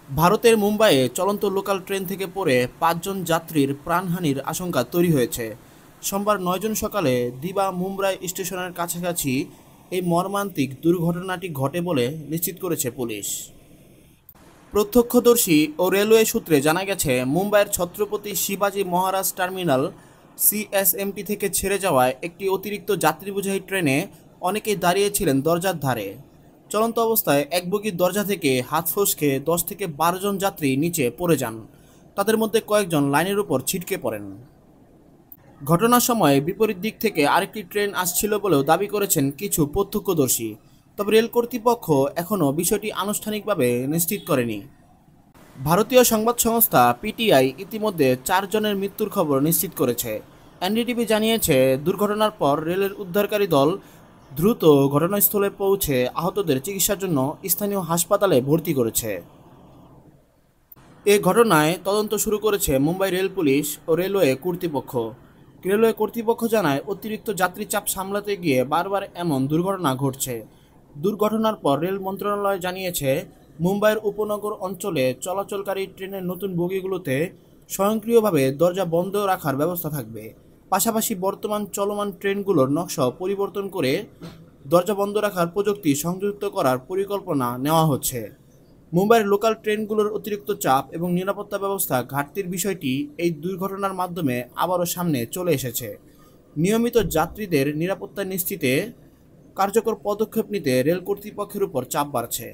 ভারতের মুম্বাইয়ে চলন্ত লোকাল ট্রেন থেকে পড়ে ৫ জন যাত্রীর প্রাণহানির আশঙ্কা তৈরি হয়েছে। সোমবার ৯ জন সকালে দিবা মুম্বাই স্টেশনের কাছাকাছি এই মর্মান্তিক দুর্ঘটনাটি ঘটে বলে নিশ্চিত করেছে পুলিশ। প্রত্যক্ষদর্শী ও রেলওয়ে সূত্রে জানা গেছে, মুম্বাইয়ের ছত্রপতি শিবাজী মহারাজ টার্মিনাল সিএসএমটি থেকে ছেড়ে যাওয়ায় একটি অতিরিক্ত যাত্রীবোঝাই ট্রেনে অনেকেই দাঁড়িয়েছিলেন দরজার ধারে। চলন্ত অবস্থায় এক বগির দরজা থেকে হাত ফসকে ১০ থেকে ১২ জন যাত্রী নিচে পড়ে যান। তাদের মধ্যে কয়েকজন লাইনের উপর ছিটকে পড়েন। ঘটনার সময় বিপরীত দিক থেকে আরেকটি ট্রেন আসছিল বলেও দাবি করেছেন কিছু প্রত্যক্ষদর্শী। তবে রেল কর্তৃপক্ষ এখনও বিষয়টি আনুষ্ঠানিকভাবে নিশ্চিত করেনি। ভারতীয় সংবাদ সংস্থা পিটিআই ইতিমধ্যে ৪ জনের মৃত্যুর খবর নিশ্চিত করেছে। এনডিটিভি জানিয়েছে, দুর্ঘটনার পর রেলের উদ্ধারকারী দল দ্রুত ঘটনাস্থলে পৌঁছে আহতদের চিকিৎসার জন্য স্থানীয় হাসপাতালে ভর্তি করেছে। এ ঘটনায় তদন্ত শুরু করেছে মুম্বাই রেল পুলিশ ও রেলওয়ে কর্তৃপক্ষ। রেলওয়ে কর্তৃপক্ষ জানায়, অতিরিক্ত যাত্রী চাপ সামলাতে গিয়ে বারবার এমন দুর্ঘটনা ঘটছে। দুর্ঘটনার পর রেল মন্ত্রণালয় জানিয়েছে, মুম্বাইয়ের উপনগর অঞ্চলে চলাচলকারী ট্রেনের নতুন বগিগুলোতে স্বয়ংক্রিয়ভাবে দরজা বন্ধ রাখার ব্যবস্থা থাকবে। পাশাপাশি বর্তমান চলমান ট্রেনগুলোর নকশা পরিবর্তন করে দরজা বন্ধ রাখার প্রযুক্তি সংযুক্ত করার পরিকল্পনা নেওয়া হচ্ছে। মুম্বাইয়ের লোকাল ট্রেনগুলোর অতিরিক্ত চাপ এবং নিরাপত্তা ব্যবস্থা ঘাটতির বিষয়টি এই দুর্ঘটনার মাধ্যমে আবারও সামনে চলে এসেছে। নিয়মিত যাত্রীদের নিরাপত্তা নিশ্চিতে কার্যকর পদক্ষেপ নিতে রেল কর্তৃপক্ষের উপর চাপ বাড়ছে।